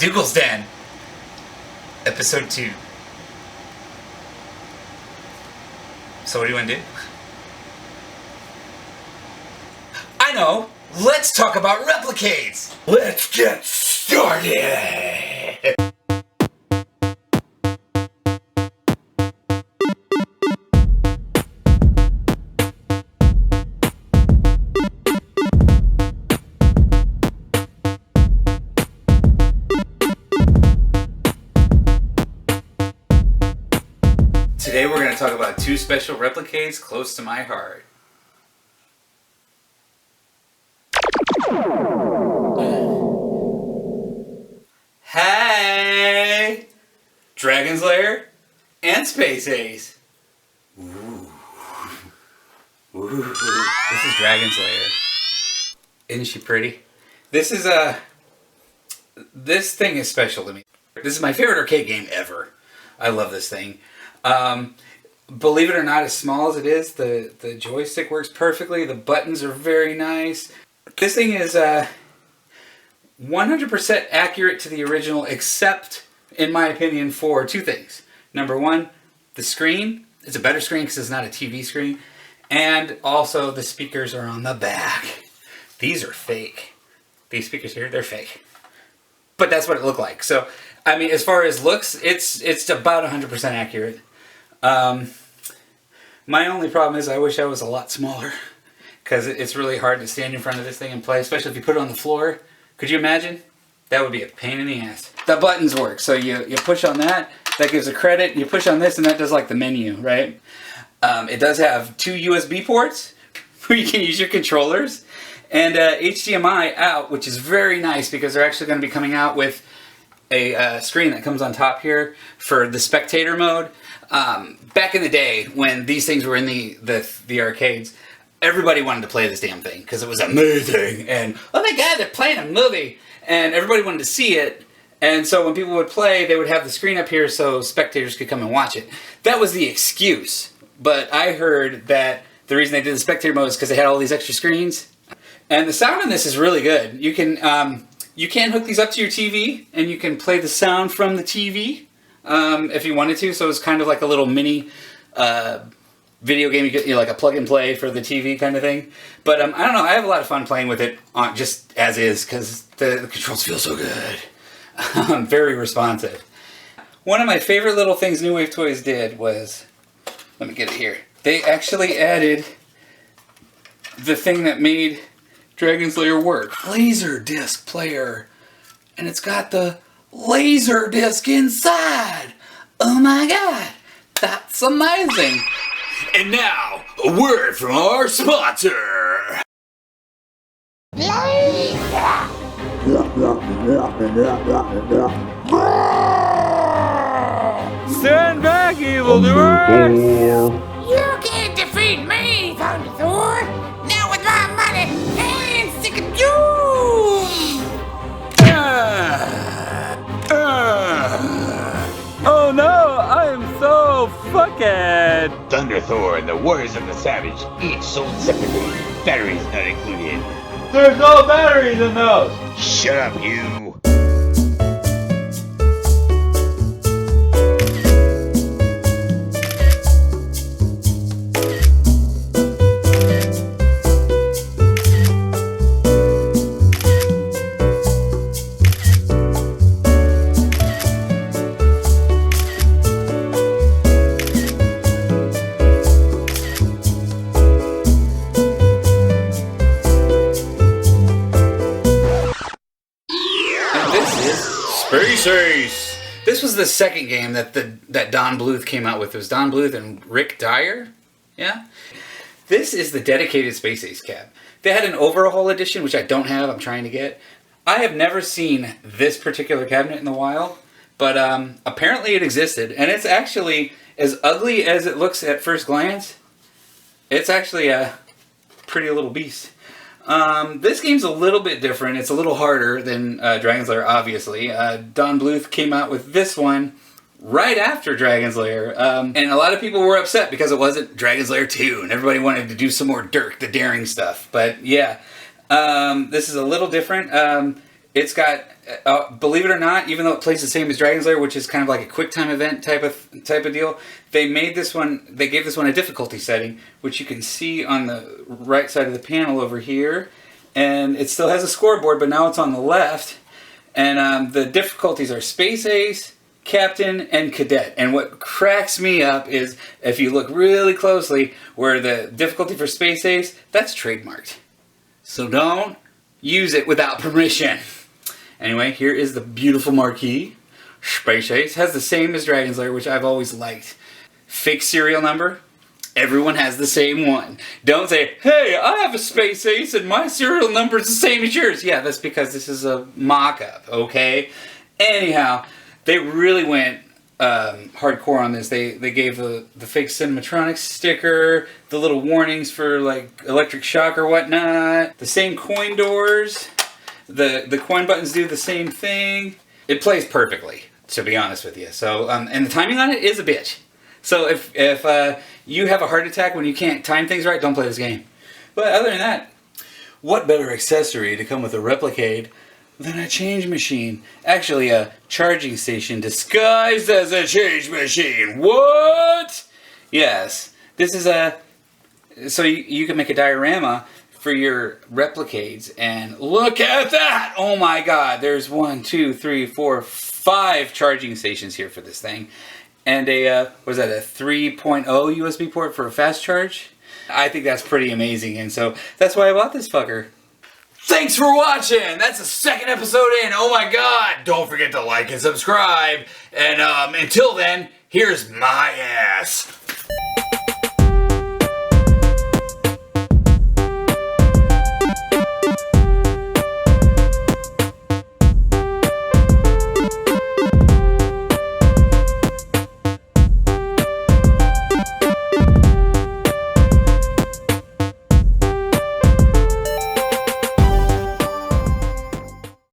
Doogal's Den, Episode 2. So what do you want to do? I know! Let's talk about Replicades! Let's get started! Today we're going to talk about two special Replicades close to my heart. Hey! Dragons Lair and Space Ace. Ooh. Ooh. This is Dragons Lair. Isn't she pretty? This thing is special to me. This is my favorite arcade game ever. I love this thing. Believe it or not, as small as it is, the joystick works perfectly. The buttons are very nice. This thing is 100% accurate to the original, except, in my opinion, for two things. Number one, the screen. It's a better screen because it's not a TV screen. And also, the speakers are on the back. These are fake. These speakers here, they're fake. But that's what it looked like. So, I mean, as far as looks, it's about 100% accurate. My only problem is I wish I was a lot smaller, because it's really hard to stand in front of this thing and play, especially if you put it on the floor. Could you imagine? That would be a pain in the ass. The buttons work, so you push on that gives a credit, you push on this and that does like the menu, right? It does have two USB ports where you can use your controllers, and HDMI out, which is very nice because they're actually going to be coming out with a screen that comes on top here for the spectator mode. Back in the day when these things were in the arcades, everybody wanted to play this damn thing because it was amazing, and oh my god, they're playing a movie, and everybody wanted to see it. And so when people would play, they would have the screen up here so spectators could come and watch it. That was the excuse. But I heard that the reason they did the spectator mode is because they had all these extra screens. And the sound on this is really good. You can hook these up to your TV, and you can play the sound from the TV if you wanted to. So it's kind of like a little mini video game. You get like a plug and play for the TV kind of thing. But I don't know. I have a lot of fun playing with it just as is because the controls feel so good. Very responsive. One of my favorite little things New Wave Toys did was, let me get it here. They actually added the thing that made Dragons Lair work. Laser disc player. And it's got the laser disc inside. Oh my god. That's amazing. And now, a word from our sponsor. Stand back, evildoers! You can't defeat me, Thunder Thor! Now with my mighty hand stick of doom! Oh no, I am so fucked! Thunder Thor and the Warriors of the Savage, each sold separately, batteries not included. There's no batteries in those! Shut up, you! Space Ace! This was the second game that Don Bluth came out with. It was Don Bluth and Rick Dyer. Yeah? This is the dedicated Space Ace cab. They had an overhaul edition, which I don't have. I'm trying to get. I have never seen this particular cabinet in the wild, but apparently it existed. And it's actually, as ugly as it looks at first glance, it's actually a pretty little beast. This game's a little bit different. It's a little harder than Dragons Lair, obviously. Don Bluth came out with this one right after Dragons Lair, and a lot of people were upset because it wasn't Dragons Lair 2, and everybody wanted to do some more Dirk the Daring stuff. But yeah, this is a little different. It's got, believe it or not, even though it plays the same as Dragons Lair, which is kind of like a quick time event type of deal, they gave this one a difficulty setting, which you can see on the right side of the panel over here. And it still has a scoreboard, but now it's on the left. And the difficulties are Space Ace, Captain, and Cadet. And what cracks me up is, if you look really closely, where the difficulty for Space Ace, that's trademarked. So don't use it without permission. Anyway, here is the beautiful marquee. Space Ace has the same as Dragons Lair, which I've always liked. Fake serial number. Everyone has the same one. Don't say, hey, I have a Space Ace and my serial number is the same as yours. Yeah, that's because this is a mock-up, okay? Anyhow, they really went hardcore on this. They gave the fake Cinematronics sticker, the little warnings for like electric shock or whatnot, the same coin doors. The coin buttons do the same thing. It plays perfectly, to be honest with you. So, and the timing on it is a bitch. So if you have a heart attack when you can't time things right, don't play this game. But other than that, what better accessory to come with a Replicade than a change machine? Actually, a charging station disguised as a change machine. What? Yes, this is so you can make a diorama for your Replicades, and look at that! Oh my god, there's 1, 2, 3, 4, 5 charging stations here for this thing. And a 3.0 USB port for a fast charge. I think that's pretty amazing, and so that's why I bought this fucker. Thanks for watching! That's the second episode in, oh my god! Don't forget to like and subscribe, and until then, here's my ass.